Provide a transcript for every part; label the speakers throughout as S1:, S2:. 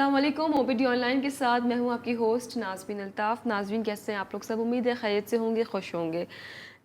S1: अस्सलाम वालेकुम। OPD online के साथ मैं हूं आपकी होस्ट नाज़रीन अल्ताफ़। नाज़रीन कैसे हैं आप लोग सब? उम्मीद है खैरियत से होंगे, खुश होंगे।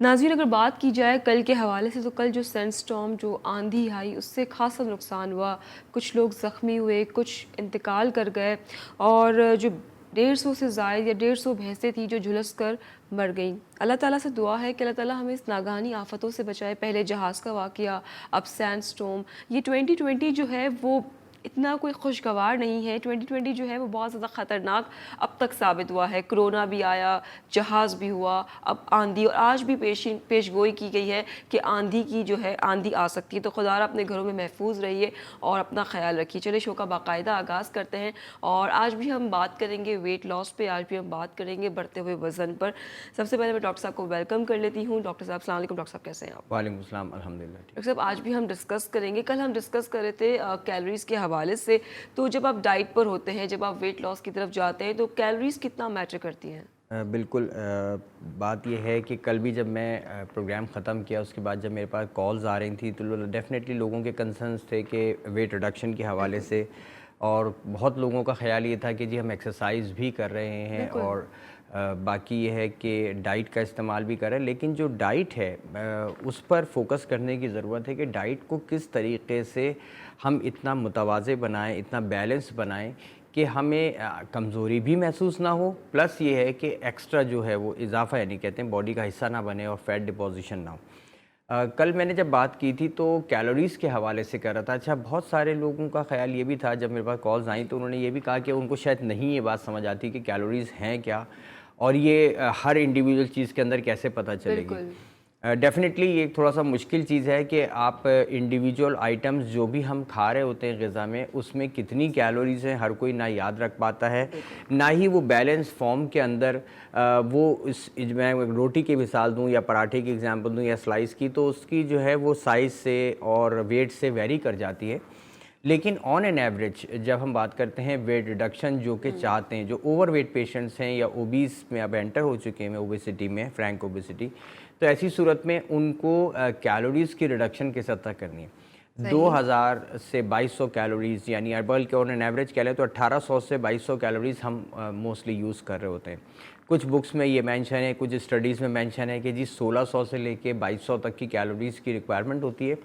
S1: नाज़रीन अगर बात की जाए कल के हवाले से तो कल जो सैंडस्टॉर्म जो आंधी आई उससे खासा नुकसान हुआ। कुछ लोग ज़ख्मी हुए, कुछ इंतकाल कर गए और जो 150 से ज़ायद या 150 भैंसें थी जो झुलस कर मर गईं। अल्लाह ताला से दुआ है कि अल्लाह ताला हमें इस नागानी आफतों से बचाए। पहले जहाज़ का वाक़या, अब सैंडस्टॉर्म। ये 2020 जो है वो इतना कोई खुशगवार नहीं है। 2020 जो है वो बहुत ज़्यादा ख़तरनाक अब तक साबित हुआ है। कोरोना भी आया, जहाज़ भी हुआ, अब आंधी, और आज भी पेशगोई की गई है कि आंधी की जो है आंधी आ सकती है। तो खुदा अपने घरों में महफूज रहिए और अपना ख्याल रखिए। चलिए शो का बाकायदा आगाज़ करते हैं और आज भी हम बात करेंगे वेट लॉस पे, आज भी हम बात करेंगे बढ़ते हुए वज़न पर। सबसे पहले मैं डॉक्टर साहब को वेलकम कर लेती हूँ। डॉक्टर साहब अस्सलाम वालेकुम। डॉक्टर साहब कैसे हैं आप?
S2: वालेकुम अस्सलाम, अल्हम्दुलिल्लाह ठीक।
S1: डॉक्टर साहब आज भी हम डिस्कस करेंगे, कल हम डिस्कस कर रहे थे कैलोरीज़ के हवाले से। तो जब आप डाइट पर होते हैं, जब आप वेट लॉस की तरफ जाते हैं, तो कैलोरीज़ कितना मैटर करती हैं?
S2: बिल्कुल, बात यह है कि कल भी जब मैं प्रोग्राम ख़त्म किया उसके बाद जब मेरे पास कॉल्स आ रही थी तो डेफ़िनेटली लोगों के कंसर्न्स थे कि वेट रिडक्शन के हवाले से, और बहुत लोगों का ख़्याल ये था कि जी हम एक्सरसाइज भी कर रहे हैं और बाकी ये है कि डाइट का इस्तेमाल भी करें। लेकिन जो डाइट है उस पर फोकस करने की ज़रूरत है कि डाइट को किस तरीके से हम इतना मुतवाज़े बनाएं, इतना बैलेंस बनाएं कि हमें कमज़ोरी भी महसूस ना हो, प्लस ये है कि एक्स्ट्रा जो है वो इजाफा यानी कहते हैं बॉडी का हिस्सा ना बने और फैट डिपोजिशन ना हो। कल मैंने जब बात की थी तो कैलोरीज़ के हवाले से कर रहा था। अच्छा, बहुत सारे लोगों का ख़्याल ये भी था, जब मेरे पास कॉल्स आई तो उन्होंने ये भी कहा कि उनको शायद नहीं ये बात समझ आती कि कैलोरीज़ हैं क्या, और ये हर इंडिविजुअल चीज़ के अंदर कैसे पता चलेगी।
S1: बिल्कुल।
S2: डेफ़िनेटली ये थोड़ा सा मुश्किल चीज़ है कि आप इंडिविजुअल आइटम्स जो भी हम खा रहे होते हैं ग़िज़ा में, उसमें कितनी कैलोरीज़ हैं हर कोई ना याद रख पाता है, ना ही वो बैलेंस फॉर्म के अंदर वो मैं रोटी की मिसाल दूँ या पराठे की एग्ज़ाम्पल दूँ या स्लाइस की, तो उसकी जो है वो साइज़ से और वेट से वेरी कर जाती है। लेकिन ऑन एन एवरेज जब हम बात करते हैं वेट रिडक्शन जो कि चाहते हैं, जो ओवर वेट पेशेंट्स हैं या ओबीस में अब एंटर हो चुके हैं ओबेसिटी में, फ्रैंक ओबेसिटी, तो ऐसी सूरत में उनको कैलोरीज़ की रिडक्शन किस हद तक करनी है। 2000 से 2200 कैलोरीज़ यानी बल्कि ऑन एन एवरेज कह लें तो 1800 से 2200 कैलोरीज़ हम मोस्टली यूज़ कर रहे होते हैं। कुछ बुक्स में ये मेंशन है, कुछ स्टडीज़ में मेंशन है कि जी 1600 से लेके 2200 तक की कैलोरीज़ की रिक्वायरमेंट होती है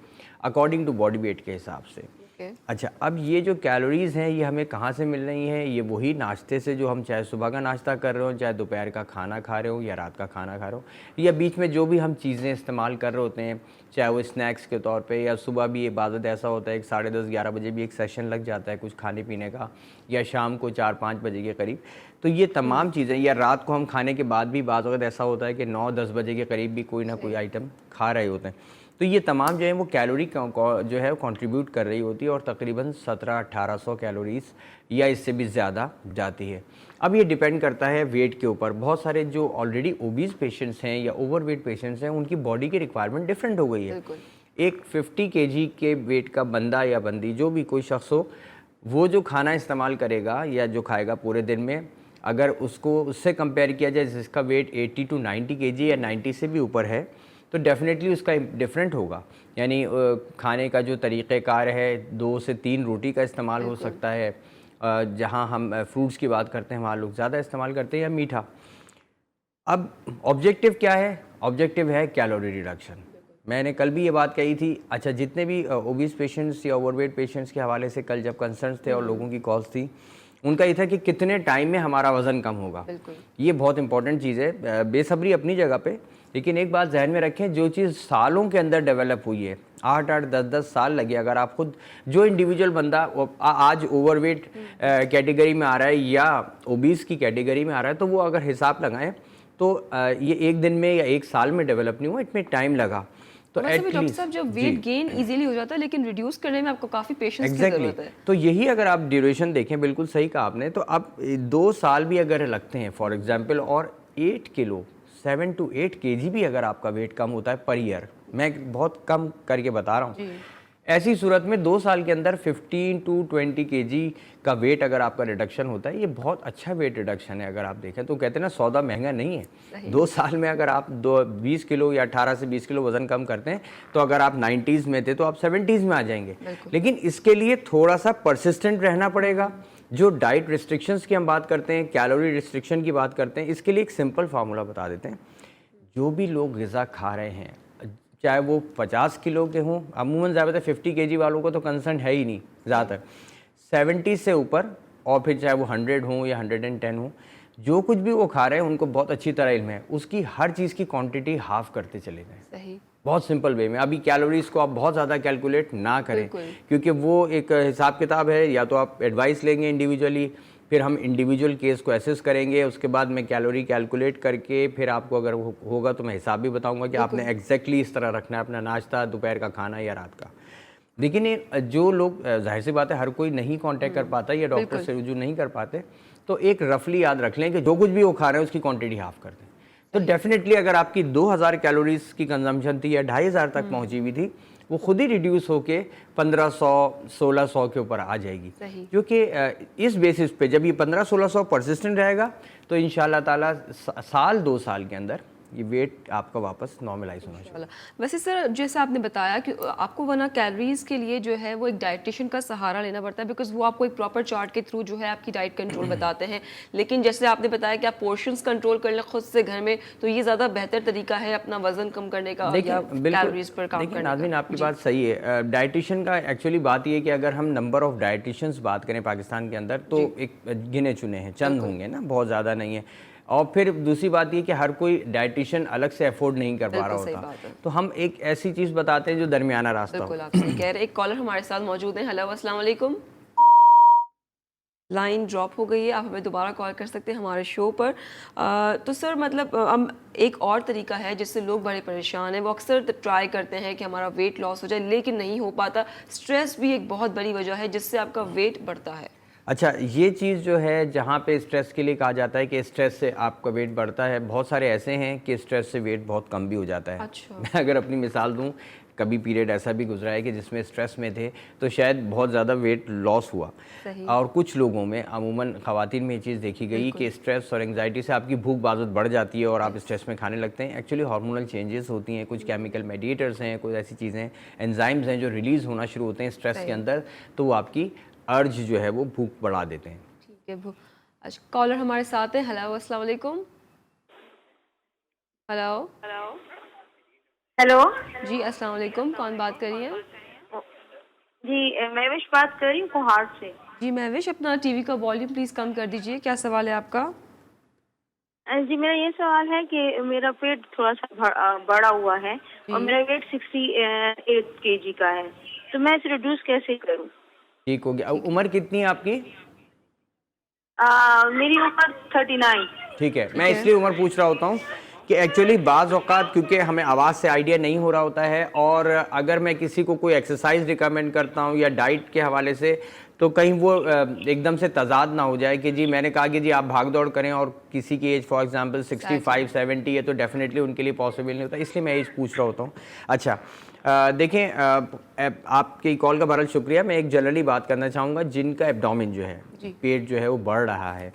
S2: अकॉर्डिंग टू बॉडी वेट के हिसाब से। अच्छा, अब ये जो कैलोरीज़ हैं ये हमें कहाँ से मिल रही हैं? ये वही नाश्ते से जो हम चाहे सुबह का नाश्ता कर रहे हो, चाहे दोपहर का खाना खा रहे हो या रात का खाना खा रहे हो, या बीच में जो भी हम चीज़ें इस्तेमाल कर रहे होते हैं, चाहे वो स्नैक्स के तौर पे, या सुबह भी इबादत ऐसा होता है कि 10:30-11 बजे भी एक सेशन लग जाता है कुछ खाने पीने का, या शाम को 4-5 बजे के करीब। तो ये तमाम चीज़ें, या रात को हम खाने के बाद भी बाज़ वक़्त ऐसा होता है कि 9-10 बजे के करीब भी कोई ना कोई आइटम खा रहे होते हैं। तो ये तमाम जो है वो कैलोरी जो है वो कंट्रीब्यूट कर रही होती है और तकरीबन 1700-1800 कैलोरीज़ या इससे भी ज़्यादा जाती है। अब ये डिपेंड करता है वेट के ऊपर। बहुत सारे जो ऑलरेडी ओबीज़ पेशेंट्स हैं या ओवर वेट पेशेंट्स हैं, उनकी बॉडी की रिक्वायरमेंट डिफरेंट हो गई है। एक 50 केजी के वेट का बंदा या बंदी, जो भी कोई शख्स हो, वो जो खाना इस्तेमाल करेगा या जो खाएगा पूरे दिन में, अगर उसको उससे कंपेयर किया जाए जिसका वेट 80 टू 90 केजी या 90 से भी ऊपर है, तो डेफ़िनेटली उसका डिफरेंट होगा। यानी खाने का जो तरीक़ेकार है, 2 से 3 रोटी का इस्तेमाल हो सकता है। जहाँ हम फ्रूट्स की बात करते हैं वहाँ लोग ज़्यादा इस्तेमाल करते हैं, या मीठा। अब ऑब्जेक्टिव क्या है? ऑब्जेक्टिव है कैलोरी रिडक्शन। मैंने कल भी ये बात कही थी। अच्छा, जितने भी ओबीस पेशेंट्स या ओवरवेट पेशेंट्स के हवाले से कल जब कंसर्न्स थे और लोगों की कॉल्स थी, उनका ये था कि कितने टाइम में हमारा वज़न कम होगा। ये बहुत इंपॉर्टेंट चीज़ है। बेसब्री अपनी जगह पे, लेकिन एक बात जहन में रखें, जो चीज़ सालों के अंदर डेवलप हुई है, 8-8, 10-10 साल लगे। अगर आप खुद, जो इंडिविजुअल बंदा आज ओवरवेट कैटेगरी में आ रहा है या ओबीस की कैटेगरी में आ रहा है, तो वो अगर हिसाब लगाएं तो ये एक दिन में या एक साल में डेवलप नहीं हुआ, इसमें टाइम लगा। तो
S1: वैसे भी डॉक्टर साहब जब वेट गेन इजीली हो जाता है, लेकिन रिड्यूस करने में आपको काफ़ी पेशेंस की ज़रूरत है।
S2: तो यही अगर आप ड्यूरेशन देखें, बिल्कुल सही कहा आपने, तो अब 2 साल भी अगर लगते हैं फॉर एग्जांपल, और 8 किलो 7 टू 8 केजी भी अगर आपका वेट कम होता है पर ईयर, मैं बहुत कम करके बता रहा हूँ, ऐसी सूरत में 2 साल के अंदर 15 टू 20 केजी का वेट अगर आपका रिडक्शन होता है, ये बहुत अच्छा वेट रिडक्शन है। अगर आप देखें तो कहते हैं ना, सौदा महंगा नहीं है। 2 साल में अगर आप 20 किलो या 18 से 20 किलो वज़न कम करते हैं, तो अगर आप 90s में थे तो आप 70s में आ जाएंगे। लेकिन इसके लिए थोड़ा सा परसिस्टेंट रहना पड़ेगा, जो डाइट रिस्ट्रिक्शंस की हम बात करते हैं, कैलोरी रिस्ट्रिक्शन की बात करते हैं, इसके लिए एक सिंपल फार्मूला बता देते हैं। जो भी लोग ग़िज़ा खा रहे हैं, चाहे वो 50 किलो के हों, अमूमन ज़्यादातर 50 केजी वालों को तो कंसर्न है ही नहीं ज़्यादातर, 70 से ऊपर, और फिर चाहे वो 100 हों या 110 हों, जो कुछ भी वो खा रहे हैं उनको बहुत अच्छी तरह इल्म है, उसकी हर चीज़ की क्वांटिटी हाफ़ करते चले जाएं।
S1: सही।
S2: बहुत सिंपल वे में। अभी कैलोरीज को आप बहुत ज़्यादा कैलकुलेट ना करें,
S1: बिल्कुल।
S2: क्योंकि वो एक हिसाब किताब है, या तो आप एडवाइस लेंगे इंडिविजुअली, फिर हम इंडिविजुअल केस को एसेस करेंगे, उसके बाद मैं कैलोरी कैलकुलेट करके फिर आपको अगर होगा तो मैं हिसाब भी बताऊंगा कि आपने एग्जैक्टली इस तरह रखना है अपना नाश्ता, दोपहर का खाना या रात का। लेकिन ये जो लोग, जाहिर सी बात है हर कोई नहीं कांटेक्ट कर पाता या डॉक्टर से रुजू नहीं कर पाते, तो एक रफली याद रख लें कि जो कुछ भी वो खा रहे हैं उसकी क्वांटिटी हाफ कर दें। तो डेफिनेटली अगर आपकी 2000 कैलोरीज की कंजम्पशन थी या 2500 तक पहुंची हुई थी, वो खुद ही रिड्यूस होके 1500-1600 के ऊपर आ जाएगी। क्योंकि इस बेसिस पे जब ये 1500-1600 परसिस्टेंट रहेगा तो इंशाल्लाह ताला साल 2 साल के अंदर ये वेट आपका वापस नॉर्मलाइज होना चाहिए।
S1: वैसे सर, जैसे आपने बताया कि आपको वरना कैलोरीज के लिए जो है वो एक डाइटिशियन का सहारा लेना पड़ता है, बिकॉज वो आपको एक प्रॉपर चार्ट के थ्रू जो है आपकी डाइट कंट्रोल बताते हैं। लेकिन जैसे आपने बताया कि आप पोर्शंस कंट्रोल कर लें खुद से घर में, तो ये ज़्यादा बेहतर तरीका है अपना वजन कम करने का या कैलोरीज पर काम करने का।
S2: नाज़मीन, आपकी बात सही है। डाइटिशियन का एक्चुअली बात ये है कि अगर हम नंबर ऑफ डाइटिशियंस बात करें पाकिस्तान के अंदर, तो एक गिने चुने हैं, चंद होंगे ना, बहुत ज़्यादा नहीं है। और फिर दूसरी बात ये कि हर कोई डाइटिशियन अलग से अफोर्ड नहीं कर पा रहा होता, तो हम एक ऐसी चीज़ बताते हैं जो दरमियाना रास्ता हो।
S1: बिल्कुल, आप सही कह रहे हैं। एक कॉलर हमारे साथ मौजूद हैं। हेलो, अस्सलाम वालेकुम। लाइन ड्रॉप हो गई है, आप हमें दोबारा कॉल कर सकते हैं हमारे शो पर। तो सर मतलब हम एक और तरीका है जिससे लोग बड़े परेशान हैं, वो अक्सर ट्राई करते हैं कि हमारा वेट लॉस हो जाए, लेकिन नहीं हो पाता। स्ट्रेस भी एक बहुत बड़ी वजह है जिससे आपका वेट बढ़ता है।
S2: अच्छा, ये चीज़ जो है जहाँ पे स्ट्रेस के लिए कहा जाता है कि स्ट्रेस से आपका वेट बढ़ता है, बहुत सारे ऐसे हैं कि स्ट्रेस से वेट बहुत कम भी हो जाता है।
S1: अच्छा।
S2: मैं अगर अपनी मिसाल दूँ, कभी पीरियड ऐसा भी गुजरा है कि जिसमें स्ट्रेस में थे तो शायद बहुत ज़्यादा वेट लॉस हुआ। और कुछ लोगों में, अमूमन ख़वातीन में ये चीज़ देखी गई कि स्ट्रेस और एंग्जाइटी से आपकी भूख बाज़त बढ़ जाती है और आप स्ट्रेस में खाने लगते हैं। एक्चुअली हार्मोनल चेंजेस होती हैं, कुछ केमिकल मेडिएटर्स हैं, कुछ ऐसी चीज़ें, एंजाइम्स हैं जो रिलीज़ होना शुरू होते हैं स्ट्रेस के अंदर, तो वो आपकी अर्ज जो है वो भूख बढ़ा देते हैं।
S1: ठीक है, भूख। अच्छा, कॉलर हमारे साथ है। हेलो, अस्सलाम वालेकुम। हेलो
S3: हेलो
S1: जी, अस्सलाम वालेकुम। कौन बात कर रही है?
S3: जी, मैं विश बात कर रही हूँ कोहाट से।
S1: जी महविश, अपना टीवी का वॉल्यूम प्लीज़ कम कर दीजिए। क्या सवाल है आपका?
S3: जी, मेरा ये सवाल है कि मेरा पेट थोड़ा सा बड़ा हुआ है और मेरा वेट 68 केजी का है, तो मैं इसे रिड्यूस कैसे करूँ?
S2: ठीक हो गया। उम्र कितनी है आपकी?
S3: मेरी उम्र 39।
S2: ठीक है, मैं इसलिए उम्र पूछ रहा होता हूँ कि एक्चुअली बाज़ औक़ात क्योंकि हमें आवाज़ से आइडिया नहीं हो रहा होता है, और अगर मैं किसी को कोई एक्सरसाइज रिकमेंड करता हूँ या डाइट के हवाले से, तो कहीं वो एकदम से तज़ाद ना हो जाए कि जी मैंने कहा कि जी आप भाग दौड़ करें और किसी की एज फॉर एग्जांपल 65-70 है, तो डेफिनेटली उनके लिए पॉसिबल नहीं होता, इसलिए मैं एज पूछ रहा होता हूँ। अच्छा, देखें, आपकी कॉल का बहरहाल शुक्रिया। मैं एक जनरली बात करना चाहूँगा जिनका एब्डोमेन जो है, पेट जो है वो बढ़ रहा है।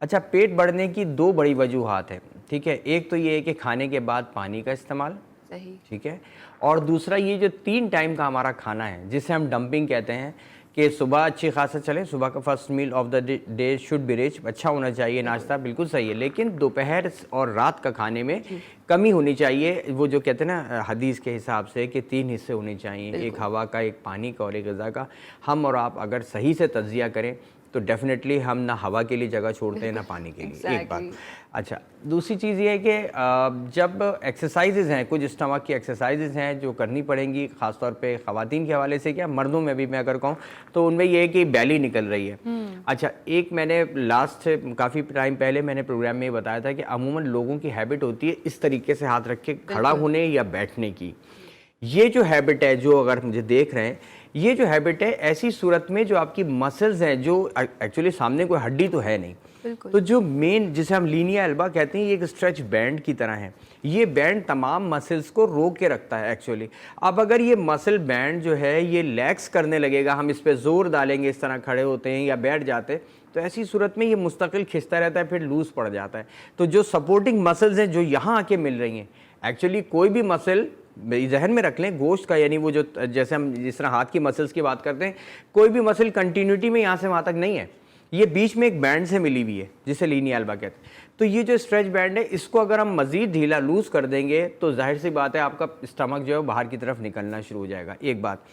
S2: अच्छा, पेट बढ़ने की 2 बड़ी वजूहात है, ठीक है। एक तो ये है कि खाने के बाद पानी का इस्तेमाल,
S1: सही,
S2: ठीक है, और दूसरा ये जो 3 टाइम का हमारा खाना है जिसे हम डंपिंग कहते हैं, कि सुबह अच्छी खासा चलें, सुबह का first meal of the day should be rich, अच्छा होना चाहिए नाश्ता, बिल्कुल सही है, लेकिन दोपहर और रात का खाने में कमी होनी चाहिए। वो जो कहते हैं ना हदीस के हिसाब से कि 3 हिस्से होने चाहिए, एक हवा का, एक पानी का और एक ग़िज़ा का। हम और आप अगर सही से तज्ज़िया करें तो डेफिनेटली हम ना हवा के लिए जगह छोड़ते हैं ना पानी के लिए। एक बात। अच्छा, दूसरी चीज़ ये है कि जब एक्सरसाइजेज़ हैं, कुछ स्टमक की एक्सरसाइजेज़ हैं जो करनी पड़ेंगी, ख़ासतौर पे ख़वातीन के हवाले से, क्या मर्दों में भी मैं अगर कहूँ तो उनमें ये है कि बैली निकल रही है। अच्छा, एक मैंने लास्ट काफ़ी टाइम पहले मैंने प्रोग्राम में ये बताया था कि अमूमन लोगों की हैबिट होती है इस तरीके से हाथ रख के खड़ा होने या बैठने की। ये जो हैबिट है, जो अगर मुझे देख रहे हैं, ये जो हैबिट है ऐसी सूरत में जो आपकी मसल्स हैं, जो एक्चुअली सामने कोई हड्डी तो है नहीं, तो जो मेन जिसे हम लीनिया एल्बा कहते हैं, ये एक स्ट्रेच बैंड की तरह है। ये बैंड तमाम मसल्स को रोक के रखता है एक्चुअली। अब अगर ये मसल बैंड जो है ये लैक्स करने लगेगा, हम इस पर ज़ोर डालेंगे, इस तरह खड़े होते हैं या बैठ जाते, तो ऐसी सूरत में ये मुस्तकिल खिंचता रहता है, फिर लूज़ पड़ जाता है। तो जो सपोर्टिंग मसल्स हैं जो यहाँ आके मिल रही हैं, एक्चुअली कोई भी मसल जहन में रख लें, गोश्त का, यानी वो जो जैसे हम जिस तरह हाथ की मसल्स की बात करते हैं, कोई भी मसल कंटिन्यूटी में यहाँ से वहाँ तक नहीं है। ये बीच में एक बैंड से मिली हुई है जिसे लीनिया एल्बा कहते हैं। तो ये जो स्ट्रेच बैंड है, इसको अगर हम मज़ीद ढीला लूज़ कर देंगे तो जाहिर सी बात है आपका स्टमक जो है बाहर की तरफ निकलना शुरू हो जाएगा, एक बात।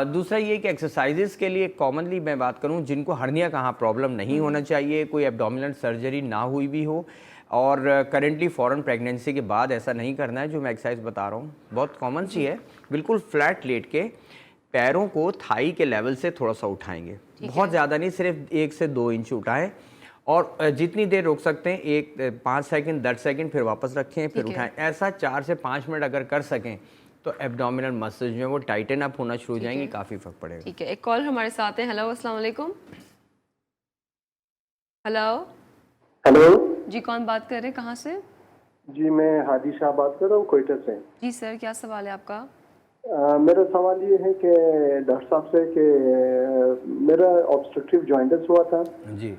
S2: दूसरा ये कि एक्सरसाइजेस के लिए कॉमनली मैं बात करूं, जिनको हर्निया का प्रॉब्लम नहीं होना चाहिए, कोई एब्डोमिनल सर्जरी ना हुई भी हो, और करेंटली फ़ौरन प्रेगनेंसी के बाद ऐसा नहीं करना है। जो मैं एक्सरसाइज बता रहा हूँ बहुत कॉमन सी है, बिल्कुल फ्लैट लेट के पैरों को थाई के लेवल से थोड़ा सा उठाएंगे, बहुत ज़्यादा नहीं, सिर्फ 1 से 2 इंच उठाएं, और जितनी देर रोक सकते हैं 5 सेकंड 10 सेकंड, फिर वापस रखें, फिर उठाएं। ऐसा 4 से 5 मिनट अगर कर सकें तो एब्डोमिनल मसल्स जो है वो टाइटन अप होना शुरू हो जाएंगे, काफ़ी फर्क पड़ेगा।
S1: ठीक है, एक कॉल हमारे साथ है। हेलो, अस्सलाम वालेकुम। हेलो
S4: हेलो
S1: जी, कौन बात कर रहे हैं, कहाँ से?
S4: जी, मैं हादी शाह बात कर रहा हूँ कोयटा से।
S1: जी सर, क्या सवाल है आपका?
S4: मेरा सवाल ये है कि डॉक्टर साहब से कि मेरा ऑब्स्ट्रक्टिव जॉइंटिस हुआ था
S2: जी।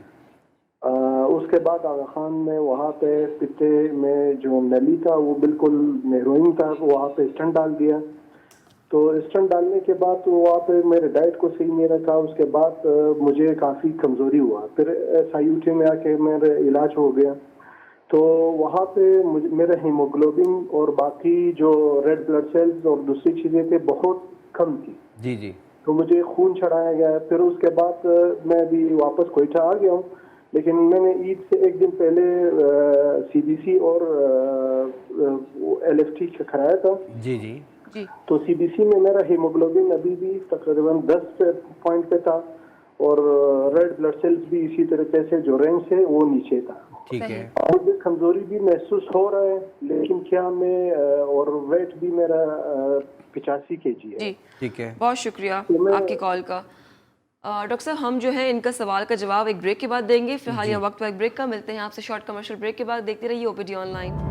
S4: उसके बाद आगा खान में वहाँ पे पित्ते में जो नली था वो बिल्कुल नेरोइंग था, वहाँ पे स्टंट डाल दिया। तो स्टंट डालने के बाद तो वहाँ पे मेरे डाइट को सही नहीं रखा, उसके बाद मुझे काफ़ी कमज़ोरी हुआ, फिर SIUT में आके मेरा इलाज हो गया। तो वहाँ पे मुझे मेरा हीमोग्लोबिन और बाकी जो रेड ब्लड सेल्स और दूसरी चीज़ें थे बहुत कम थी।
S2: जी जी।
S4: तो मुझे खून चढ़ाया गया। फिर उसके बाद मैं भी वापस कोयटा आ गया हूँ, लेकिन मैंने ईद से एक दिन पहले CBC और LFT कराया था।
S2: जी जी
S1: जी
S4: तो CBC में मेरा हीमोग्लोबिन अभी भी तकरीबन 10 पॉइंट पे था, और रेड ब्लड सेल्स भी इसी तरीके से जो रेंज है वो नीचे था।
S2: ठीक है।
S4: मुझे कमजोरी भी महसूस हो रहा है, लेकिन क्या मैं और वेट भी मेरा 85 kg है।
S1: जी,
S2: ठीक है।
S1: बहुत शुक्रिया
S4: तो मैं-
S1: आपकी कॉल का। डॉक्टर साहब, हम जो है इनका सवाल का जवाब एक ब्रेक के बाद देंगे। फिलहाल यहाँ वक्त एक ब्रेक का, मिलते हैं आपसे शॉर्ट कमर्शियल ब्रेक के बाद। देखते रहिए OPD online.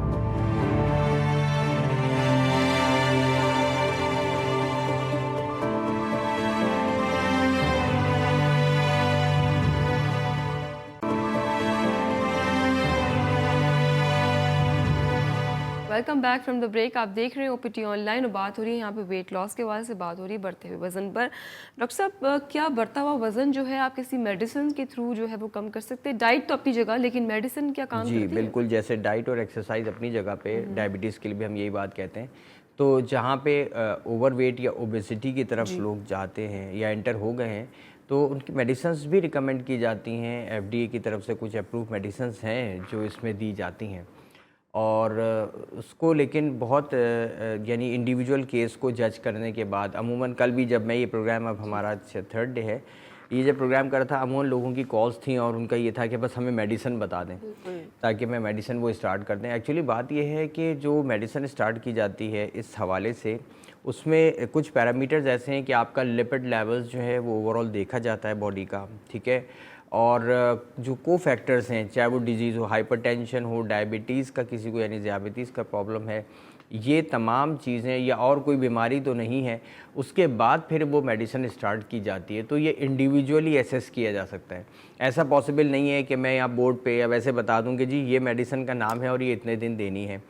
S1: Welcome back from the break. आप देख रहे हैं OPD ऑनलाइन और बात हो रही है यहाँ पे वेट लॉस के हवाले से, बात हो रही है बढ़ते हुए वजन पर। डॉक्टर साहब, क्या बढ़ता हुआ वजन जो है आप किसी मेडिसिन के थ्रू जो है वो कम कर सकते हैं? डाइट तो अपनी जगह, लेकिन मेडिसिन क्या काम
S2: जी
S1: करती है?
S2: बिल्कुल, जैसे डाइट और एक्सरसाइज अपनी जगह पे, डायबिटीज़ के लिए भी हम यही बात कहते हैं। तो जहाँ पे ओवरवेट या ओबेसिटी की तरफ लोग जाते हैं या एंटर हो गए हैं, तो उनकी मेडिसिन्स भी रिकमेंड की जाती हैं। FDA की तरफ से कुछ अप्रूव मेडिसिन्स हैं जो इसमें दी जाती हैं, और उसको लेकिन बहुत यानी इंडिविजुअल केस को जज करने के बाद, अमूमन कल भी जब मैं ये प्रोग्राम, अब हमारा 3rd डे है, ये जब प्रोग्राम कर रहा था, अमूमन लोगों की कॉल्स थी और उनका ये था कि बस हमें मेडिसिन बता दें ताकि मैं मेडिसिन वो स्टार्ट कर दें। एक्चुअली बात ये है कि जो मेडिसिन स्टार्ट की जाती है इस हवाले से, उसमें कुछ पैरामीटर्स ऐसे हैं कि आपका लिपिड लेवल्स जो है वो ओवरऑल देखा जाता है बॉडी का, ठीक है, और जो को फैक्टर्स हैं, चाहे वो डिजीज़ हो, हाइपरटेंशन हो, डायबिटीज़ का किसी को यानी ज़ियाबतीस का प्रॉब्लम है, ये तमाम चीज़ें, या और कोई बीमारी तो नहीं है, उसके बाद फिर वो मेडिसिन स्टार्ट की जाती है। तो ये इंडिविजुअली एसेस किया जा सकता है। ऐसा पॉसिबल नहीं है कि मैं यहाँ बोर्ड पे या वैसे बता दूँ कि जी ये मेडिसिन का नाम है और ये इतने दिन देनी है।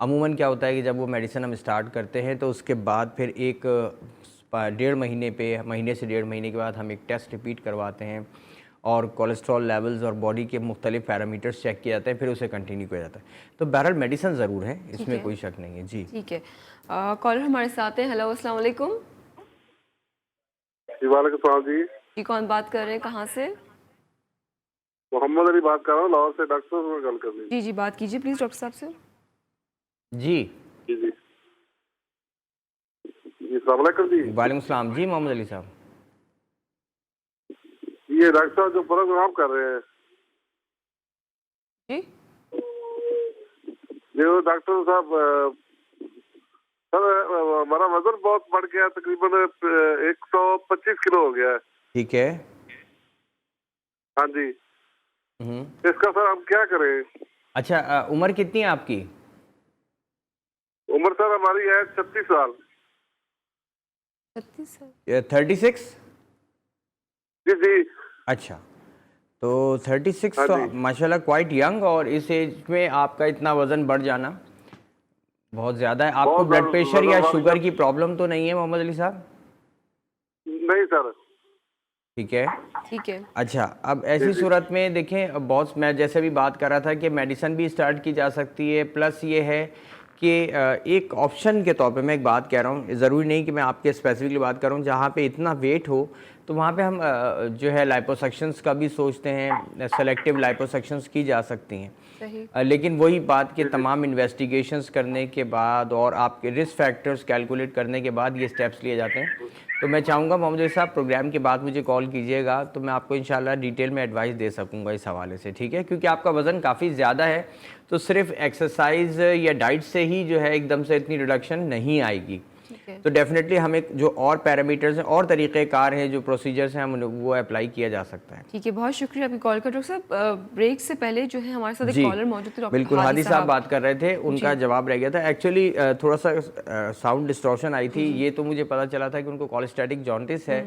S2: अमूमन क्या होता है कि जब वो मेडिसिन हम स्टार्ट करते हैं तो उसके बाद फिर एक 1.5 महीने पे, महीने से 1.5 महीने के बाद हम एक टेस्ट रिपीट करवाते हैं और कोलेस्ट्रॉल लेवल्स और बॉडी के मुख्तलिफ पैरामीटर्स चेक किए जाते हैं, फिर उसे कंटिन्यू किया जाता है। तो बहरहाल मेडिसिन ज़रूर है, इसमें कोई शक नहीं है। जी
S1: ठीक है। कॉलर हमारे साथ हैं। हेलो, अस्सलाम वालेकुम।
S5: जी वालेकुम सलाम जी।
S1: जी, कौन बात कर रहे हैं, कहाँ से?
S5: मोहम्मद अली बात कर रहा हूँ, लाहौर से। डॉक्टर साहब से गल कर लीजिए।
S1: जी जी, बात कीजिए प्लीज़ डॉक्टर साहब से।
S2: जी
S5: जी जी जी, अस्सलाम वालेकुम जी।
S2: वालेकुम सलाम। जी मोहम्मद अली साहब।
S5: ये डॉक्टर साहब जो प्रोग्राम कर रहे हैं,
S1: जी
S5: जो डॉक्टर साहब, सर हमारा वजन बहुत बढ़ गया, तकरीबन 125 किलो हो गया है।
S2: ठीक है।
S5: हाँ जी, इसका सर हम क्या करें?
S2: अच्छा, उम्र कितनी है आपकी?
S5: उम्र सर हमारी है 36 साल।
S1: 36 साल।
S2: 36?
S5: जी जी।
S2: अच्छा, तो 36
S5: हाँ
S2: तो
S5: जी।
S2: माशाल्लाह क्वाइट यंग, और इस एज में आपका इतना वज़न बढ़ जाना बहुत ज़्यादा है। आपको
S5: बहुत
S2: ब्लड
S5: ज़्यादा
S2: प्रेशर या
S5: वज़न बढ़
S2: शुगर
S5: गया।
S2: की प्रॉब्लम तो नहीं है मोहम्मद अली साहब?
S5: नहीं सर।
S2: ठीक है।
S1: ठीक है।
S2: अच्छा, अब ऐसी सूरत में देखें, बहुत मैं जैसे भी बात कर रहा था कि मेडिसिन भी स्टार्ट की जा सकती है, प्लस ये है कि एक ऑप्शन के तौर पे मैं एक बात कह रहा हूँ, ज़रूरी नहीं कि मैं आपके स्पेसिफिकली बात कर रहा हूँ, जहाँ पे इतना वेट हो तो वहाँ पे हम जो है लाइपोसक्शंस का भी सोचते हैं, सेलेक्टिव लाइपोसक्शंस की जा सकती हैं।
S1: सही।
S2: लेकिन वही बात कि तमाम इन्वेस्टिगेशंस करने के बाद और आपके रिस्क फैक्टर्स कैलकुलेट करने के बाद ये स्टेप्स लिए जाते हैं। तो मैं चाहूँगा मोहम्मद साहब, प्रोग्राम के बाद मुझे कॉल कीजिएगा तो मैं आपको इंशाल्लाह डिटेल में एडवाइस दे सकूँगा इस हवाले से, ठीक है? क्योंकि आपका वज़न काफ़ी ज़्यादा है, तो सिर्फ एक्सरसाइज या डाइट से ही जो है एकदम से इतनी रिडक्शन नहीं आएगी।
S1: ठीक है।
S2: तो डेफिनेटली हमें जो और पैरामीटर्स हैं और तरीक़ेकार हैं, जो प्रोसीजर्स हैं, हम वो अप्लाई किया जा सकता है।
S1: ठीक है, बहुत शुक्रिया आपकी कॉल का। डॉक्टर साहब, ब्रेक से पहले जो है हमारे साथ एक
S2: जी,
S1: कॉलर मौजूद थे, डॉक्टर
S2: बिल्कुल हादी साहब बात कर रहे थे, उनका जवाब रह गया था। एक्चुअली थोड़ा सा साउंड डिस्टॉर्शन आई थी, ये तो मुझे पता चला था कि उनको कॉलेस्टेटिक जॉन्टिस है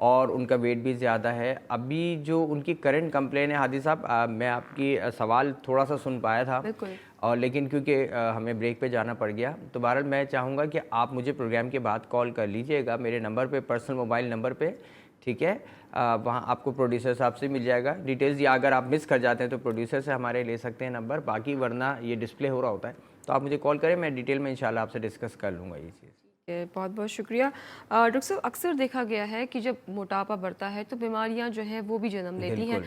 S2: और उनका वेट भी ज़्यादा है। अभी जो उनकी करंट कंप्लेन है हादी साहब, मैं आपकी सवाल थोड़ा सा सुन पाया था,
S1: बिल्कुल।
S2: और लेकिन क्योंकि हमें ब्रेक पे जाना पड़ गया, तो बहरहाल मैं चाहूँगा कि आप मुझे प्रोग्राम के बाद कॉल कर लीजिएगा मेरे नंबर पे, पर्सनल मोबाइल नंबर पे, ठीक है? वहाँ आपको प्रोड्यूसर साहब से मिल जाएगा डिटेल्स, या अगर आप मिस कर जाते हैं तो प्रोड्यूसर से हमारे ले सकते हैं नंबर, बाकी वरना ये डिस्प्ले हो रहा होता है, तो आप मुझे कॉल करें, मैं डिटेल में इंशाल्लाह आपसे डिस्कस कर लूँगा ये चीज़।
S1: बहुत बहुत शुक्रिया। डॉक्टर साहब, अक्सर देखा गया है कि जब मोटापा बढ़ता है तो बीमारियां जो हैं वो भी जन्म लेती हैं।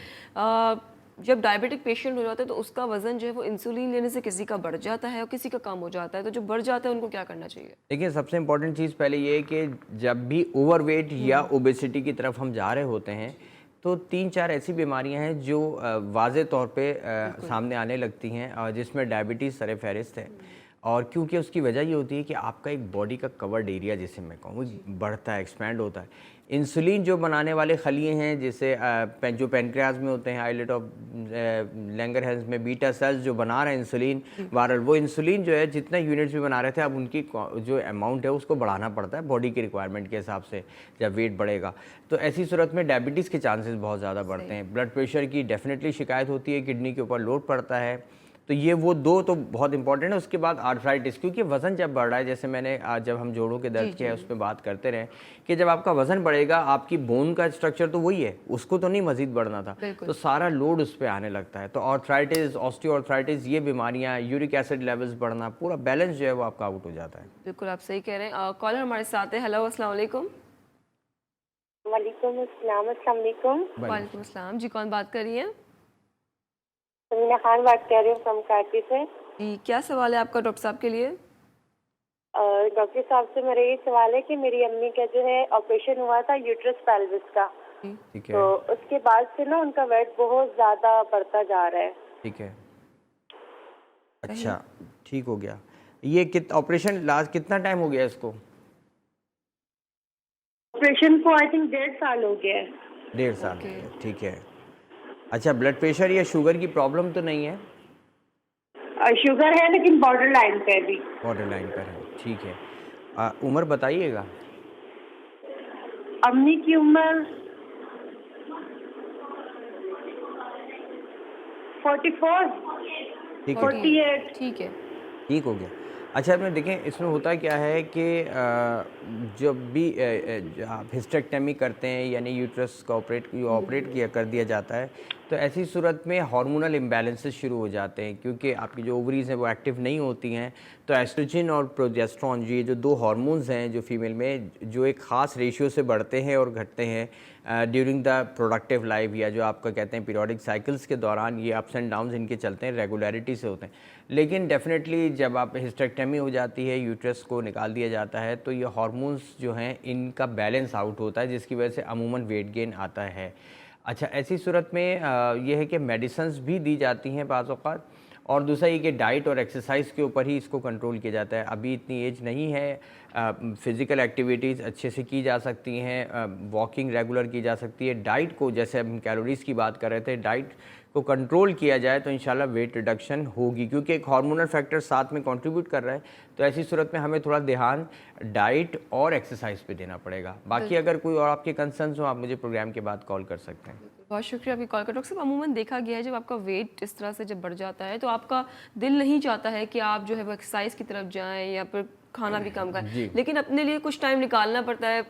S1: जब डायबिटिक पेशेंट हो जाता है तो उसका वजन जो है वो इंसुलिन लेने से किसी का बढ़ जाता है और किसी का कम हो जाता है, तो जो बढ़ जाता है उनको क्या करना चाहिए?
S2: देखिए, सबसे इम्पोर्टेंट चीज़ पहले ये है कि जब भी ओवरवेट या ओबेसिटी की तरफ हम जा रहे होते हैं तो 3-4 ऐसी बीमारियां हैं जो वाज़े तौर पे सामने आने लगती हैं, जिसमें डायबिटीज़ सर फहरिस्त है। और क्योंकि उसकी वजह ये होती है कि आपका एक बॉडी का कवर्ड एरिया, जिसे मैं कहूँ, बढ़ता है, एक्सपैंड होता है। इंसुलिन जो बनाने वाले खलिए हैं, जैसे जो पेनक्रियाज में होते हैं, आइलेट ऑफ लैंगरहैंस में बीटा सेल्स जो बना रहे हैं इंसुलिन, वायरल, वो इंसुलिन जो है जितना यूनिट्स भी बना रहे थे, अब उनकी जो अमाउंट है उसको बढ़ाना पड़ता है बॉडी की रिक्वायरमेंट के हिसाब से जब वेट बढ़ेगा। तो ऐसी सूरत में डायबिटीज़ के चांसेस बहुत ज़्यादा बढ़ते हैं। ब्लड प्रेशर की डेफिनेटली शिकायत होती है, किडनी के ऊपर लोड पड़ता है। तो ये वो दो तो बहुत इंपॉर्टेंट है। उसके बाद आर्थराइटिस, क्योंकि वज़न जब बढ़ रहा है, जैसे मैंने आज जब हम जोड़ों के दर्द के उस पर बात करते रहे कि जब आपका वज़न बढ़ेगा, आपकी बोन का स्ट्रक्चर तो वही है, उसको तो नहीं मज़ीद बढ़ना था, तो सारा लोड उस पर आने लगता है। तो आर्थराइटिस, ऑस्टियोआर्थराइटिस, ये बीमारियाँ, यूरिक एसिड लेवल्स बढ़ना, पूरा बैलेंस जो है वो आपका आउट हो जाता है।
S1: बिल्कुल आप सही कह रहे हैं। कॉलर हमारे साथ है। हेलो, अस्सलाम वालेकुम।
S6: वालेकुम अस्सलाम। अस्सलाम वालेकुम।
S1: वालेकुम अस्सलाम जी, कौन बात कर रही हैं?
S6: समीना खान बात कर रही हूँ फ्रॉम कराची से।
S1: जी, क्या सवाल है आपका डॉक्टर साहब के लिए?
S6: डॉक्टर साहब से मेरा ये सवाल है कि मेरी अम्मी का जो है ऑपरेशन हुआ था यूट्रस पेल्विस का,
S2: ठीक है,
S6: तो उसके बाद से ना उनका वेट बहुत ज्यादा बढ़ता जा रहा है।
S2: ठीक है, अच्छा, ठीक हो गया। ये ऑपरेशन लास्ट कितना टाइम हो गया इसको?
S6: ऑपरेशन को आई थिंक 1.5 साल हो गया है।
S2: 1.5 साल हो गया, ठीक है। अच्छा, ब्लड प्रेशर या शुगर की प्रॉब्लम तो नहीं है?
S6: शुगर है लेकिन बॉर्डर लाइन पे भी।
S2: बॉर्डर लाइन पर है, ठीक है। उम्र बताइएगा।
S6: अम्मी की उम्र 44,
S2: ठीक है,
S6: 48।
S1: ठीक है।
S2: ठीक हो गया। अच्छा, आपने देखें, इसमें होता क्या है कि जब भी आप हिस्टेक्टमी करते हैं, यानी यूट्रस का ऑपरेट किया कर दिया जाता है, तो ऐसी सूरत में हार्मोनल इम्बैलेंसेस शुरू हो जाते हैं, क्योंकि आपकी जो ओवरीज हैं वो एक्टिव नहीं होती हैं। तो एस्ट्रोजन और प्रोजेस्टेरॉन, ये जो दो हार्मोन्स हैं जो फीमेल में, जो एक ख़ास रेशियो से बढ़ते हैं और घटते हैं ड्यूरिंग द प्रोडक्टिव लाइफ, या जो आपका कहते हैं पीरियोडिक साइकिल्स के दौरान, ये अप्स एंड डाउन्स इनके चलते हैं, रेगुलरिटी से होते हैं। लेकिन डेफिनेटली जब आप हिस्टेक्टमी हो जाती है, यूट्रस को निकाल दिया जाता है, तो ये हार्मोन्स जो हैं इनका बैलेंस आउट होता है, जिसकी वजह से अमूमन वेट गेन आता है। अच्छा, ऐसी सूरत में ये है कि मेडिसिन्स भी दी जाती हैं बाज़ औक़ात, और दूसरा ये कि डाइट और एक्सरसाइज के ऊपर ही इसको कंट्रोल किया जाता है। अभी इतनी एज नहीं है, फ़िज़िकल एक्टिविटीज़ अच्छे से की जा सकती हैं, वॉकिंग रेगुलर की जा सकती है। डाइट को, जैसे हम कैलोरीज़ की बात कर रहे थे, डाइट को कंट्रोल किया जाए तो इंशाल्लाह वेट रिडक्शन होगी, क्योंकि एक हार्मोनल फैक्टर साथ में कंट्रीब्यूट कर रहा है। तो ऐसी सूरत में हमें थोड़ा ध्यान डाइट और एक्सरसाइज पे देना पड़ेगा। बाकी अगर कोई और आपके कंसर्न्स हो, आप मुझे प्रोग्राम के बाद कॉल कर सकते हैं।
S1: बहुत शुक्रिया आपकी कॉल का। डॉक्टर साहब, अमूमन देखा गया है जब आपका वेट इस तरह से जब बढ़ जाता है तो आपका दिल नहीं चाहता है कि आप जो है वो एक्सरसाइज की तरफ जाएं या फिर खाना भी कम
S2: जी।
S1: खाएं, लेकिन अपने लिए कुछ टाइम निकालना पड़ता है।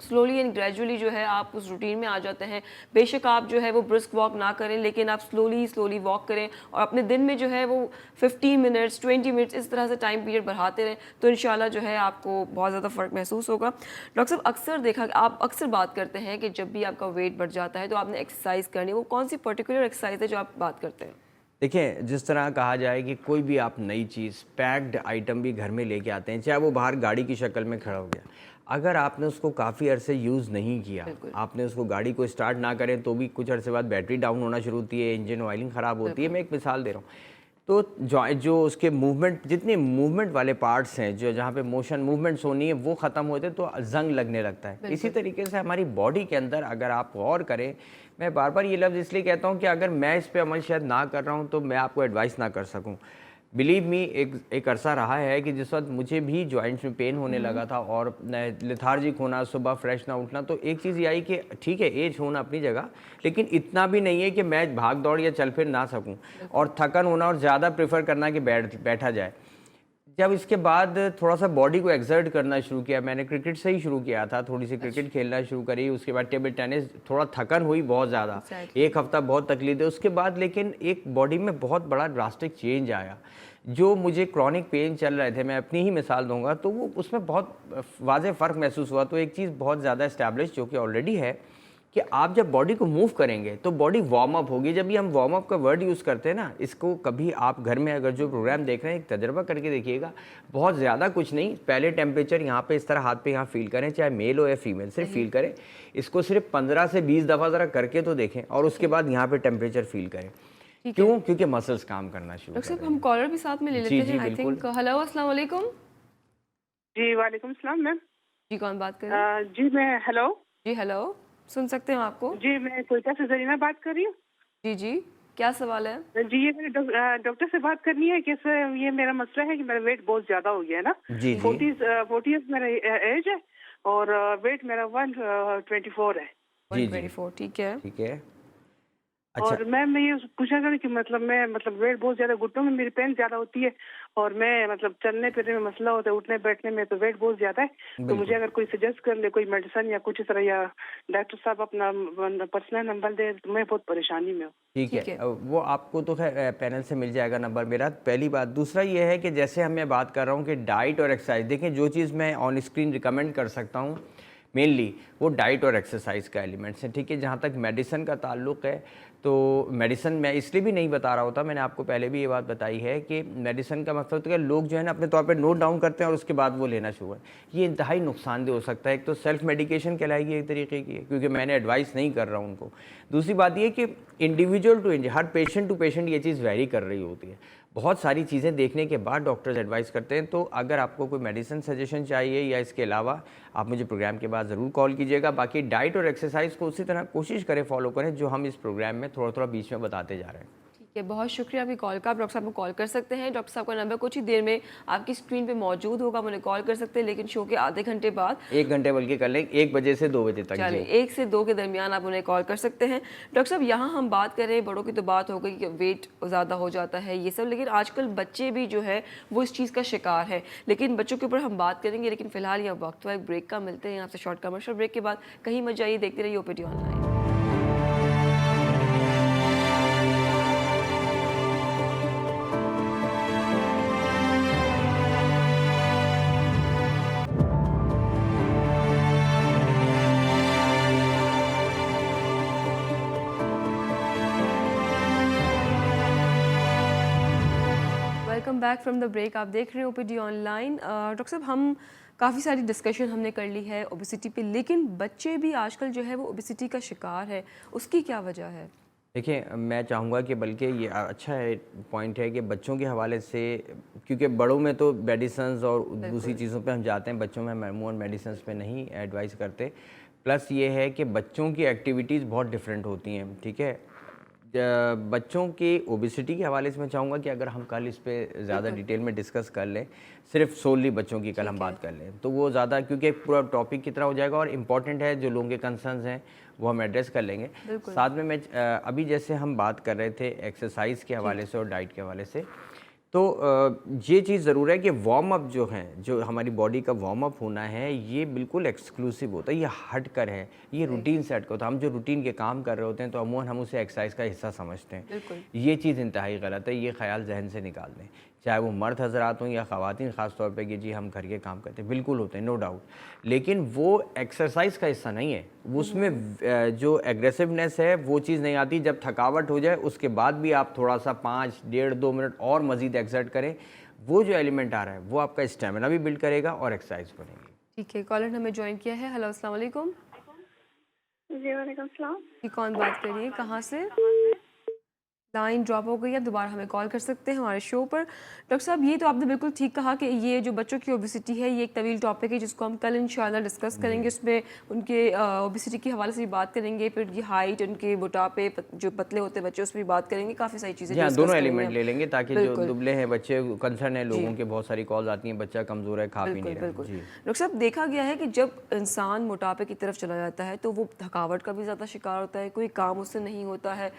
S1: स्लोली एंड ग्रेजुअली जो है आप उस रूटीन में आ जाते हैं। बेशक आप जो है वो ब्रिस्क वॉक ना करें, लेकिन आप स्लोली वॉक करें और अपने दिन में जो है वो 15 मिनट्स 20 मिनट्स इस तरह से टाइम पीरियड बढ़ाते रहें, तो इंशाल्लाह जो है आपको बहुत ज़्यादा फ़र्क महसूस होगा। डॉक्टर साहब, अक्सर देखा, आप अक्सर बात करते हैं कि जब भी आपका वेट बढ़ जाता है तो आपने एक्सरसाइज करनी है। वो कौन सी पर्टिकुलर एक्सरसाइज है जो आप बात करते हैं?
S2: देखिए, जिस तरह कहा जाए कि कोई भी आप नई चीज़, पैक्ड आइटम भी घर में लेके आते हैं, चाहे वो बाहर गाड़ी की शक्ल में खड़ा हो गया, अगर आपने उसको काफ़ी अरसे यूज़ नहीं किया, आपने उसको गाड़ी को स्टार्ट ना करें तो भी कुछ अरसे बाद बैटरी डाउन होना शुरू होती है, इंजन ऑयलिंग ख़राब होती है। मैं एक मिसाल दे रहा हूँ। तो जो उसके मूवमेंट, जितने मूवमेंट वाले पार्ट्स हैं, जो जहाँ पे मोशन मूवमेंट्स होनी है, वो ख़त्म होते तो जंग लगने लगता है। इसी तरीके से हमारी बॉडी के अंदर अगर आप गौर करें, मैं बार बार ये लफ्ज़ इसलिए कहता हूँ कि अगर मैं इस पे अमल शायद ना कर रहा हूँ तो मैं आपको एडवाइस ना कर सकूँ। बिलीव मी, एक अरसा रहा है कि जिस वक्त मुझे भी जॉइंट्स में पेन होने लगा था और लेथार्जिक होना, सुबह फ्रेश ना उठना, तो एक चीज़ ये आई कि ठीक है, एज होना अपनी जगह, लेकिन इतना भी नहीं है कि मैं भाग दौड़ या चल फिर ना सकूं, और थकन होना और ज़्यादा प्रेफर करना कि बैठा जाए। जब इसके बाद थोड़ा सा बॉडी को एक्सर्ट करना शुरू किया, मैंने क्रिकेट से ही शुरू किया था, थोड़ी सी क्रिकेट खेलना शुरू करी, उसके बाद टेबल टेनिस, थोड़ा थकन हुई बहुत ज़्यादा, एक हफ्ता बहुत तकलीफ है उसके बाद, लेकिन एक बॉडी में बहुत बड़ा ड्रास्टिक चेंज आया। जो मुझे क्रॉनिक पेन चल रहे थे, मैं अपनी ही मिसाल दूंगा, तो वो उसमें बहुत वाज़ेह फ़र्क महसूस हुआ। तो एक चीज़ बहुत ज़्यादा इस्टेब्लिश जो कि ऑलरेडी है कि आप जब बॉडी को मूव करेंगे तो बॉडी वार्म अप होगी। जब भी हम वार्म अप का वर्ड यूज़ करते हैं ना, इसको कभी आप घर में अगर जो प्रोग्राम देख रहे हैं, एक तजर्बा करके देखिएगा। बहुत ज़्यादा कुछ नहीं, पहले टेम्परेचर यहाँ पे इस तरह हाथ पे यहाँ फील करें, चाहे मेल हो या फीमेल, सिर्फ फील करें। इसको सिर्फ 15 से 20 दफ़ा ज़रा करके तो देखें, और उसके बाद यहाँ पे टेम्परेचर फील करें। क्यों? क्योंकि मसल्स काम करना शुरू
S1: डॉक्टर
S2: कर
S1: साहब, हम कॉलर भी साथ में ले लेते हैं। आई थिंक हेलो, अस्सलाम वालेकुम।
S7: जी वालेकुम सलाम मैम।
S1: जी, कौन बात कर रहे हैं?
S7: जी मैं हेलो।
S1: जी हेलो, सुन सकते हैं आपको?
S7: जी मैं कोयटा से जरीना बात कर रही हूँ।
S1: जी जी, क्या सवाल है?
S7: जी ये मेरे डॉक्टर से बात करनी है कि सर ये मेरा मसला है कि मेरा वेट बहुत ज्यादा हो गया है ना।
S2: जी
S7: 40 मेरा एज है और वेट मेरा 124 है।
S1: 124, ठीक है।
S2: ठीक है।
S7: अच्छा। और मैं ये पूछा करूँ कि मतलब मैं वेट बहुत ज्यादा, घुटनों में मेरी पेन ज्यादा होती है और मैं चलने फिरने में मसला होता है, उठने बैठने में, तो वेट बहुत ज्यादा है। तो मुझे अगर कोई सजेस्ट कर ले कोई मेडिसिन या कुछ इस तरह, या डॉक्टर साहब अपना पर्सनल नंबर दे, तो मैं बहुत परेशानी में हूँ।
S2: ठीक है, वो आपको तो खैर पैनल से मिल जाएगा नंबर मेरा, पहली बात। दूसरा ये है कि जैसे मैं बात कर रहा हूँ कि डाइट और एक्सरसाइज, देखें जो चीज़ मैं ऑन स्क्रीन रिकमेंड कर सकता हूँ मेनली वो डाइट और एक्सरसाइज का एलिमेंट्स हैं। ठीक है, जहाँ तक मेडिसिन का ताल्लुक़ है तो मेडिसिन मैं इसलिए भी नहीं बता रहा होता, मैंने आपको पहले भी ये बात बताई है कि मेडिसिन का मतलब तो लोग जो है ना अपने तौर पे नोट डाउन करते हैं और उसके बाद वो लेना शुरू है। ये इंतहाई नुकसानदेह हो सकता है। एक तो सेल्फ मेडिकेशन कहलाएगी एक तरीके की, क्योंकि मैंने एडवाइस नहीं कर रहा हूँ उनको। दूसरी बात ये कि इंडिविजुअल टू हर पेशेंट टू पेशेंट ये चीज़ वेरी कर रही होती है। बहुत सारी चीज़ें देखने के बाद डॉक्टर्स एडवाइस करते हैं। तो अगर आपको कोई मेडिसिन सजेशन चाहिए या इसके अलावा, आप मुझे प्रोग्राम के बाद ज़रूर कॉल कीजिएगा। बाकी डाइट और एक्सरसाइज को उसी तरह कोशिश करें फॉलो करें जो हम इस प्रोग्राम में थोड़ा थोड़ा बीच में बताते जा रहे हैं।
S1: ठीक है, बहुत शुक्रिया आपकी कॉल का। आप डॉक्टर साहब को कॉल कर सकते हैं। डॉक्टर साहब का नंबर कुछ ही देर में आपकी स्क्रीन पे मौजूद होगा, मुझे कॉल कर सकते हैं, लेकिन शो के आधे घंटे बाद,
S2: 1 घंटे बल्कि कर लें, 1 बजे से 2 बजे तक।
S1: चलिए 1 से 2 के दरमियान आप उन्हें कॉल कर सकते हैं। डॉक्टर साहब, यहाँ हम बात कर रहे हैं, बड़ों की तो बात हो गई कि वेट ज़्यादा हो जाता है ये सब, लेकिन आजकल बच्चे भी जो है वो इस चीज़ का शिकार है। लेकिन बच्चों के ऊपर हम बात करेंगे, लेकिन फिलहाल यहाँ वक्त हुआ एक ब्रेक का। मिलते हैं आपसे शॉर्ट कमर्शियल ब्रेक के बाद। कहीं मत जाइए, देखते रहिए OPD online. Welcome back from the break. आप देख रहे हैं ओपीडी ऑनलाइन। डॉक्टर साहब, हम काफ़ी सारी डिस्कशन हमने कर ली है ओबेसिटी पे, लेकिन बच्चे भी आजकल जो है वो ओबेसिटी का शिकार है, उसकी क्या वजह है?
S2: देखिए, मैं चाहूँगा कि बल्कि ये अच्छा है पॉइंट है कि बच्चों के हवाले से, क्योंकि बड़ों में तो मेडिसन्स और दूसरी चीज़ों पे हम जाते हैं, बच्चों में मामून मेडिसन्स पे नहीं एडवाइस करते। प्लस ये है कि बच्चों की एक्टिविटीज़ बहुत डिफरेंट होती हैं। ठीक है, बच्चों की ओबेसिटी के हवाले से मैं चाहूँगा कि अगर हम कल इस पे ज़्यादा डिटेल में डिस्कस कर लें, सिर्फ सोलली बच्चों की कल हम बात कर लें, तो वो ज़्यादा, क्योंकि पूरा टॉपिक की तरह हो जाएगा और इम्पॉर्टेंट है, जो लोगों के कंसर्न्स हैं वो हम एड्रेस कर लेंगे। साथ में मैं अभी जैसे हम बात कर रहे थे एक्सरसाइज के हवाले से और डाइट के हवाले से, तो ये चीज़ ज़रूर है कि वार्म अप जो है, जो हमारी बॉडी का वार्म अप होना है, ये बिल्कुल एक्सक्लूसिव होता है, ये हट कर है, ये रूटीन सेट का होता है। हम जो रूटीन के काम कर रहे होते हैं तो अमूमन हम उसे एक्सरसाइज का हिस्सा समझते हैं। ये चीज़ इंतहाई गलत है, ये ख्याल जहन से निकाल दें। चाहे वो मर्द हजरात हों या ख़वातीन, ख़ास तौर पे कि जी हम घर के काम करते हैं, बिल्कुल होते हैं, नो डाउट, लेकिन वो एक्सरसाइज का हिस्सा नहीं है। उसमें जो एग्रेसिवनेस है वो चीज़ नहीं आती। जब थकावट हो जाए उसके बाद भी आप थोड़ा सा 5, 1.5, 2 मिनट और मज़ीद एक्सर्ट करें, वो जो एलिमेंट आ रहा है वो आपका स्टेमिना भी बिल्ड करेगा और एक्सरसाइज बनेगी।
S1: ठीक है, कॉलर हमें ज्वाइन किया है। हेलो, अस्सलाम वालेकुम।
S8: जी वालेकुम सलाम।
S1: जी, कौन बात कर रही है, कहाँ से? लाइन ड्रॉप हो गई है, दोबारा हमें कॉल कर सकते हैं हमारे शो पर। डॉक्टर साहब, ये तो आपने बिल्कुल ठीक कहा कि ये जो बच्चों की ओबिसिटी है ये एक तवील टॉपिक है जिसको हम कल इंशाल्लाह डिस्कस करेंगे। उसमें उनके ओबिसिटी के हवाले से भी बात करेंगे, फिर उनकी हाइट, उनके मोटापे, जो पतले होते हैं बच्चे, उस पर भी बात करेंगे। काफ़ी सारी चीज़ें
S2: जी, दोनों एलिमेंट ले लेंगे ताकि जो दुबले हैं बच्चे, कंसर्न है लोगों के, बहुत सारी कॉल्स आती हैं, बच्चा कमज़ोर है, खा पी नहीं रहा।
S1: डॉक्टर साहब, देखा गया है कि जब इंसान मोटापे की तरफ चला जाता है तो वो थकावट का भी ज़्यादा शिकार होता है, कोई काम उससे नहीं होता है,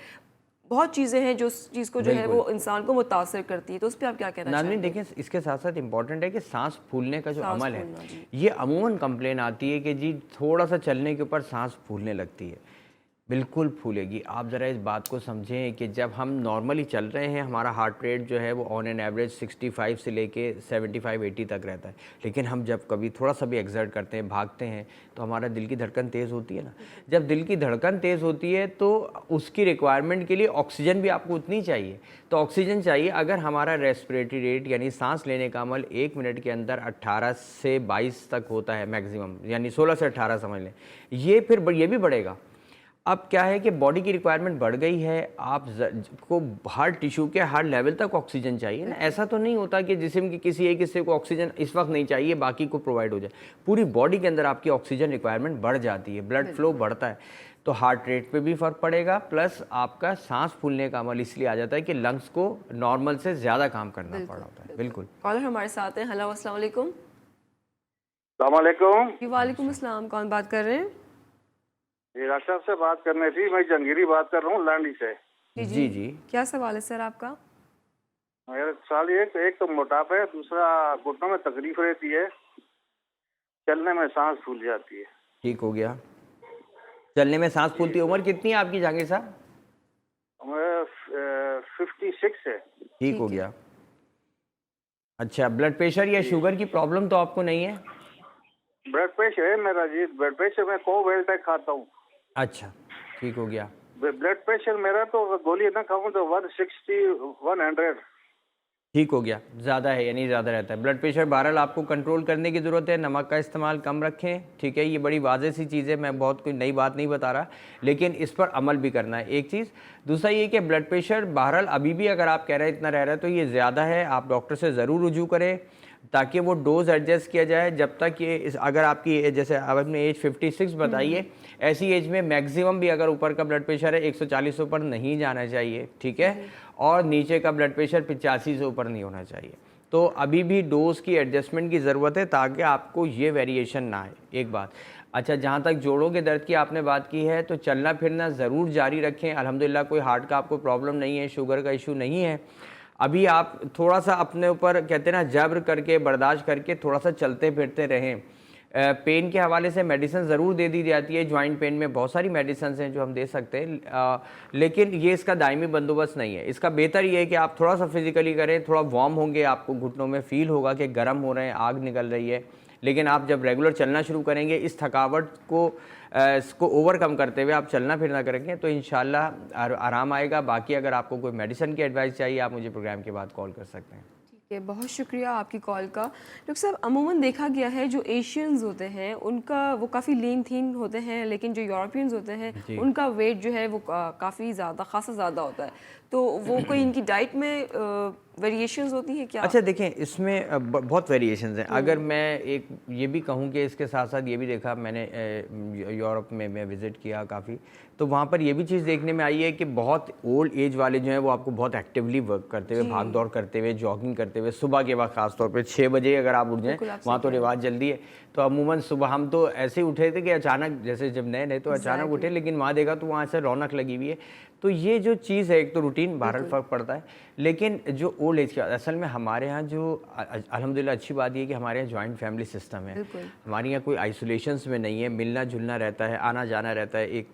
S1: बहुत चीज़ें हैं जो उस चीज़ को जो है वो इंसान को मुतासर करती है। तो उस पर आप क्या कहना चाहेंगे?
S2: नाज़रीन देखिए, इसके साथ साथ इम्पॉर्टेंट है कि सांस फूलने का जो अमल है, ये अमूमन कंप्लेन आती है कि जी थोड़ा सा चलने के ऊपर सांस फूलने लगती है। बिल्कुल फूलेगी। आप ज़रा इस बात को समझें कि जब हम नॉर्मली चल रहे हैं, हमारा हार्ट रेट जो है वो ऑन एन एवरेज 65 से लेके 75-80 तक रहता है, लेकिन हम जब कभी थोड़ा सा भी एक्सर्ट करते हैं, भागते हैं, तो हमारा दिल की धड़कन तेज़ होती है ना। जब दिल की धड़कन तेज़ होती है तो उसकी रिक्वायरमेंट के लिए ऑक्सीजन भी आपको उतनी चाहिए। तो ऑक्सीजन चाहिए। अगर हमारा रेस्पिरेटरी रेट यानी सांस लेने का अमल 1 मिनट के अंदर 18 से 22 तक होता है मैक्सिमम, यानी 16 से 18 समझ लें, ये फिर ये भी बढ़ेगा। अब क्या है कि बॉडी की रिक्वायरमेंट बढ़ गई है, आप को हर टिश्यू के हर लेवल तक ऑक्सीजन चाहिए ना। ऐसा तो नहीं होता कि जिस्म के किसी एक हिस्से को ऑक्सीजन इस वक्त नहीं चाहिए, बाकी को प्रोवाइड हो जाए। पूरी बॉडी के अंदर आपकी ऑक्सीजन रिक्वायरमेंट बढ़ जाती है, ब्लड फ्लो बढ़ता है, तो हार्ट रेट पे भी फ़र्क पड़ेगा, प्लस आपका सांस फूलने का अमल इसलिए आ जाता है कि लंग्स को नॉर्मल से ज़्यादा काम करना पड़ रहा है। बिल्कुल।
S1: कॉलर हमारे साथ हैं। हेलो, अस्सलाम वालेकुम।
S5: अस्सलाम वालेकुम।
S1: जी, वालेकुम अस्सलाम। कौन बात कर रहे हैं?
S5: ये डॉक्टर साहब से बात करनी थी। मैं जंगीरी बात कर रहा हूँ, लांडी से।
S2: जी जी,
S1: क्या सवाल है सर आपका?
S5: मेरा सवाल ये एक तो मोटापा है, दूसरा घुटनों में तकलीफ रहती है, चलने में सांस फूल जाती है।
S2: ठीक हो गया। चलने में सांस फूलती है। उम्र कितनी है आपकी जहांगीर साहब?
S5: मैं 56 है।
S2: ठीक हो गया। अच्छा, ब्लड प्रेशर या शुगर की प्रॉब्लम तो आपको नहीं है?
S5: ब्लड प्रेशर है मेरा जी, ब्लड प्रेशर मैं कोवेल्टेक खाता हूँ।
S2: अच्छा, ठीक हो गया।
S5: ब्लड प्रेशर मेरा तो गोली ना खाऊं तो 160, 100।
S2: ठीक हो गया। ज़्यादा है यानी ज़्यादा रहता है ब्लड प्रेशर। बहरहाल आपको कंट्रोल करने की ज़रूरत है, नमक का इस्तेमाल कम रखें, ठीक है। ये बड़ी वाज़ेह सी चीज़ है, मैं बहुत कोई नई बात नहीं बता रहा, लेकिन इस पर अमल भी करना है, एक चीज़। दूसरा ये कि ब्लड प्रेशर बहरहाल अभी भी अगर आप कह रहे हैं इतना रह रहा है तो ये ज़्यादा है, आप डॉक्टर से ज़रूर रुजू करें ताकि वो डोज एडजस्ट किया जाए। जब तक ये अगर आपकी जैसे आपने एज 56 बताई है, ऐसी एज में मैक्सिमम भी अगर ऊपर का ब्लड प्रेशर है 140 से ऊपर नहीं जाना चाहिए, ठीक है, और नीचे का ब्लड प्रेशर 85 से ऊपर नहीं होना चाहिए। तो अभी भी डोज की एडजस्टमेंट की ज़रूरत है ताकि आपको ये वेरिएशन ना आए, एक बात। अच्छा, जहाँ तक जोड़ों के दर्द की आपने बात की है तो चलना फिरना ज़रूर जारी रखें। अल्हम्दुलिल्लाह कोई हार्ट का आपको प्रॉब्लम नहीं है, शुगर का इशू नहीं है। अभी आप थोड़ा सा अपने ऊपर कहते हैं ना जब्र करके, बर्दाश्त करके थोड़ा सा चलते फिरते रहें। पेन के हवाले से मेडिसिन ज़रूर दे दी जाती है, जॉइंट पेन में बहुत सारी मेडिसिन हैं जो हम दे सकते हैं, लेकिन ये इसका दायमी बंदोबस्त नहीं है। इसका बेहतर ये है कि आप थोड़ा सा फिज़िकली करें, थोड़ा वार्म होंगे, आपको घुटनों में फ़ील होगा कि गर्म हो रहे हैं, आग निकल रही है। लेकिन आप जब रेगुलर चलना शुरू करेंगे, इस थकावट को इसको ओवरकम करते हुए आप चलना फिरना करेंगे तो इंशाल्लाह आराम आएगा। बाकी अगर आपको कोई मेडिसिन की एडवाइस चाहिए, आप मुझे प्रोग्राम के बाद कॉल कर सकते हैं।
S1: ठीक है, बहुत शुक्रिया आपकी कॉल का। डॉक्टर साहब, अमूमन देखा गया है जो एशियंस होते हैं उनका वो काफ़ी लीन थीन होते हैं, लेकिन जो यूरोपियंस होते हैं उनका वेट जो है वो काफ़ी ज़्यादा खासा ज़्यादा होता है। तो वो कोई इनकी डाइट में वेरिएशंस होती हैं क्या?
S2: अच्छा देखें, इसमें बहुत वेरिएशंस हैं। अगर मैं एक ये भी कहूँ कि इसके साथ साथ ये भी देखा मैंने, यूरोप में मैं विज़िट किया काफ़ी, तो वहाँ पर ये भी चीज़ देखने में आई है कि बहुत ओल्ड एज वाले जो हैं वो आपको बहुत एक्टिवली वर्क करते हुए, भाग दौड़ करते हुए, जॉगिंग करते हुए, सुबह के वक्त ख़ास तौर पे 6 बजे अगर आप उठ जाएँ, वहाँ तो रिवाज जल्दी है, तो अमूमन सुबह हम तो ऐसे ही उठे थे कि अचानक, जैसे जब नए नए तो अचानक उठे, लेकिन वहाँ देखा तो वहाँ से रौनक लगी हुई है। तो ये जो चीज़ है, एक तो रूटीन बहरहाल फ़र्क पड़ता है, लेकिन जो ओल्ड एज का असल में हमारे यहाँ जो अल्हम्दुलिल्लाह अच्छी बात ये है कि हमारे यहाँ जॉइंट फैमिली सिस्टम है, हमारे यहाँ कोई आइसोलेशंस में नहीं है, मिलना जुलना रहता है, आना जाना रहता है। एक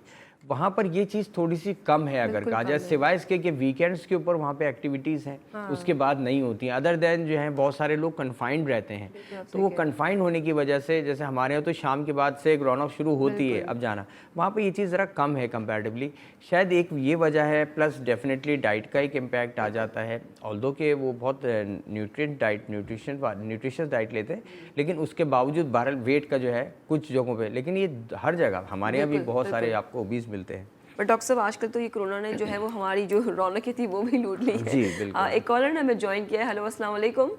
S2: वहाँ पर ये चीज़ थोड़ी सी कम है अगर कहा जाए, सिवाय इसके कि वीकेंड्स के ऊपर वहाँ पे एक्टिविटीज़ हैं, उसके बाद नहीं होती हैं। अदर देन जो है बहुत सारे लोग कन्फाइंड रहते हैं, तो वो कन्फाइंड होने की वजह से जैसे हमारे यहाँ तो शाम के बाद से एक रौनक शुरू होती है अब जाना, वहाँ पे ये चीज़ ज़रा कम है कंपैरेटिवली। शायद एक ये वजह है, प्लस डेफिनेटली डाइट का एक इम्पैक्ट आ जाता है। ऑल्दो के वो बहुत न्यूट्रिशियस डाइट लेते हैं, लेकिन उसके बावजूद बहरहाल वेट का जो है कुछ जगहों पे, लेकिन ये हर जगह हमारे यहाँ भी बहुत सारे आपको ओबीस मिलते हैं।
S1: पर डॉक्टर साहब आजकल तो ये कोरोना ने जो है वो हमारी जो रौनकें थी वो भी लूट ली है।
S2: जी बिल्कुल।
S1: एक कॉलर ने हमें ज्वाइन किया है। हेलो अस्सलाम वालेकुम।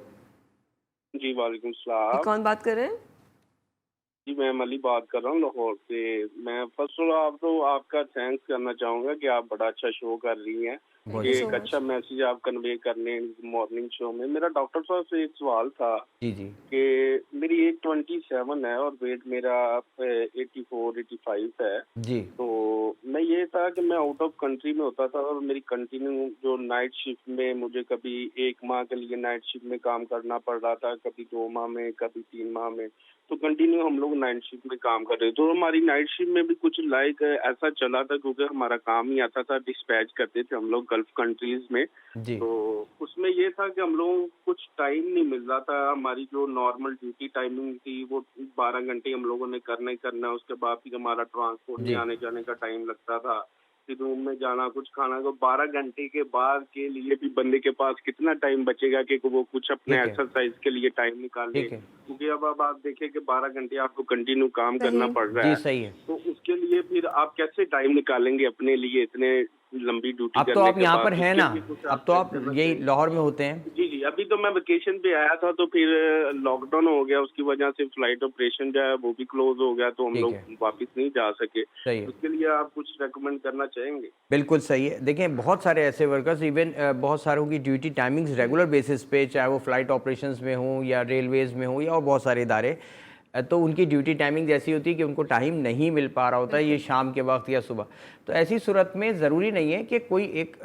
S9: जी वालेकुम सलाम।
S1: कौन बात कर रहे हैं?
S9: जी मैं अली बात कर रहा हूँ लाहौर से। मैं फर्स्ट ऑफ ऑल तो आपका थैंक्स करना चाहूँगा कि आप बड़ा अच्छा शो कर रही हैं, ये एक अच्छा मैसेज आप कन्वे करने मॉर्निंग शो में। मेरा डॉक्टर साहब से एक सवाल था
S2: जी जी
S9: कि मेरी एज 27 है और वेट मेरा 84-85 है
S2: जी।
S9: तो मैं ये था कि मैं आउट ऑफ कंट्री में होता था और मेरी कंटिन्यू जो नाइट शिफ्ट में मुझे कभी 1 माह के लिए नाइट शिफ्ट में काम करना पड़ रहा था, कभी 2 माह में, कभी 3 माह में, तो कंटिन्यू हम लोग नाइट शिफ्ट में काम कर रहे थे। तो हमारी नाइट शिफ्ट में भी कुछ लाइक ऐसा चला था, क्योंकि हमारा काम ही आता था, डिस्पैच करते थे हम लोग गल्फ कंट्रीज में
S2: जी।
S9: तो उसमें ये था कि हम लोगों को कुछ टाइम नहीं मिल रहा था। हमारी जो नॉर्मल ड्यूटी टाइमिंग थी वो 12 घंटे हम लोगों ने करना ही करना। उसके बाद फिर हमारा ट्रांसपोर्ट में आने जाने का टाइम लगता था, फिर रूम में जाना, कुछ खाना, तो 12 घंटे के बाद के लिए भी बंदे के पास कितना टाइम बचेगा कि वो कुछ अपने एक्सरसाइज के लिए टाइम निकाले। क्योंकि अब आप देखें कि 12 घंटे आपको कंटिन्यू काम करना पड़ रहा है,
S2: सही है।
S9: तो उसके लिए फिर आप कैसे टाइम निकालेंगे अपने लिए इतने लंबी ड्यूटी?
S2: अब तो आप यहाँ पर हैं ना, अब तो आप यही लाहौर में होते हैं।
S9: जी जी, अभी तो मैं वेकेशन पे आया था, तो फिर लॉकडाउन हो गया, उसकी वजह से फ्लाइट ऑपरेशन जो है वो भी क्लोज हो गया, तो हम लोग वापस नहीं जा सके।
S2: सही है।
S9: उसके लिए आप कुछ रेकमेंड करना चाहेंगे?
S2: बिल्कुल सही है। देखें बहुत सारे ऐसे वर्कर्स, इवन बहुत सारों की ड्यूटी टाइमिंग्स रेगुलर बेसिस पे, चाहे वो फ्लाइट ऑपरेशंस में हों या रेलवेज़ में हों या और बहुत सारे इदारे, तो उनकी ड्यूटी टाइमिंग जैसी होती है कि उनको टाइम नहीं मिल पा रहा होता है, ये शाम के वक्त या सुबह। तो ऐसी सूरत में ज़रूरी नहीं है कि कोई एक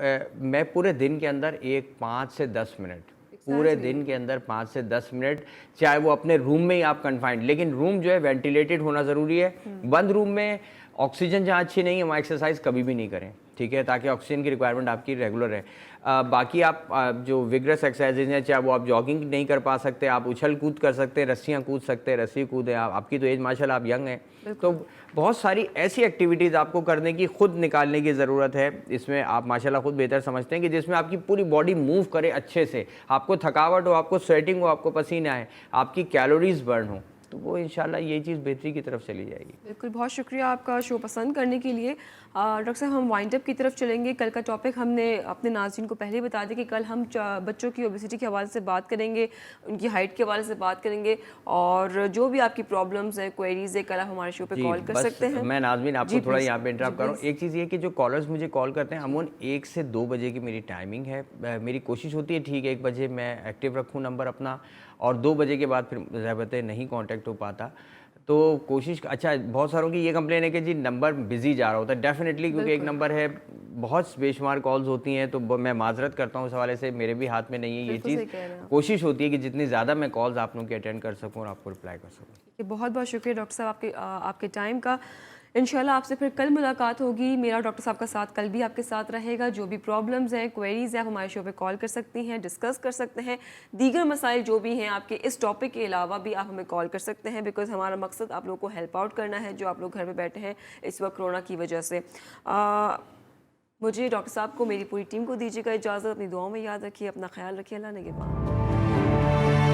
S2: मैं पूरे दिन के अंदर 5 से 10 मिनट, पूरे दिन के अंदर 5 से 10 मिनट, चाहे वो अपने रूम में ही आप कन्फाइंड, लेकिन रूम जो है वेंटिलेटेड होना ज़रूरी है। बंद रूम में ऑक्सीजन जहाँ अच्छी नहीं है वहाँ एक्सरसाइज कभी भी नहीं करें, ठीक है, ताकि ऑक्सीजन की रिक्वायरमेंट आपकी रेगुलर है। बाकी आप जो विग्रस एक्सरसाइजेज हैं, चाहे वो आप जॉगिंग नहीं कर पा सकते, आप उछल कूद कर सकते हैं, रस्सियाँ कूद सकते हैं, रस्सी कूद है, आपकी तो एज माशाल्लाह आप यंग हैं, तो बहुत सारी ऐसी एक्टिविटीज़ आपको करने की, खुद निकालने की ज़रूरत है। इसमें आप माशाल्लाह खुद बेहतर समझते हैं कि जिसमें आपकी पूरी बॉडी मूव करे अच्छे से, आपको थकावट हो, आपको स्वेटिंग हो, आपको पसीना आए, आपकी कैलोरीज बर्न हो, तो वो इंशाल्लाह ये चीज़ बेहतरी की तरफ चली जाएगी।
S1: बिल्कुल, बहुत शुक्रिया आपका शो पसंद करने के लिए। डॉक्टर साहब हम वाइंड अप की तरफ चलेंगे। कल का टॉपिक हमने अपने नाज़रीन को पहले बता दिया कि कल हम बच्चों की ओबेसिटी के हवाले से बात करेंगे, उनकी हाइट के हवाले से बात करेंगे, और जो भी आपकी प्रॉब्लम्स हैं, क्वेरीज है, कल आप हमारे शो पे कॉल कर सकते हैं।
S2: मैं नाज़मीन आपको थोड़ा यहाँ पे इंटरप्ट कर रहा हूँ। एक चीज़ ये कि जो कॉलर्स मुझे कॉल करते हैं, अमूमन 1 से 2 बजे की मेरी टाइमिंग है। मेरी कोशिश होती है ठीक है 1 बजे मैं एक्टिव रखूँ नंबर अपना, और 2 बजे के बाद फिर ज़ाहिर नहीं कॉन्टैक्ट हो पाता, तो कोशिश। अच्छा, बहुत सारों की ये कंप्लेन है कि जी नंबर बिजी जा रहा होता है। डेफिनेटली, क्योंकि एक नंबर है, बहुत बेशुमार कॉल्स होती हैं, तो मैं माजरत करता हूँ इस हवाले से, मेरे भी हाथ में नहीं है ये चीज़। कोशिश होती है कि जितनी ज़्यादा मैं कॉल्स आप लोगों की अटेंड कर सकूँ और आपको रिप्लाई कर सकूँ।
S1: बहुत बहुत शुक्रिया डॉक्टर साहब आपके टाइम का। इंशाल्लाह आपसे फिर कल मुलाकात होगी। मेरा डॉक्टर साहब का साथ कल भी आपके साथ रहेगा। जो भी प्रॉब्लम्स हैं, क्वेरीज़ हैं, आप हमारे शो पे कॉल कर सकती हैं, डिस्कस कर सकते हैं। दीगर मसाइल जो भी हैं आपके इस टॉपिक के अलावा भी आप हमें कॉल कर सकते हैं, बिकॉज़ हमारा मकसद आप लोगों को हेल्प आउट करना है, जो आप लोग घर में बैठे हैं इस वक्त कोरोना की वजह से। मुझे, डॉक्टर साहब को, मेरी पूरी टीम को दीजिएगा इजाज़त। अपनी दुआओं में याद रखिए, अपना ख्याल रखिए। अल्लाह ने के बाद।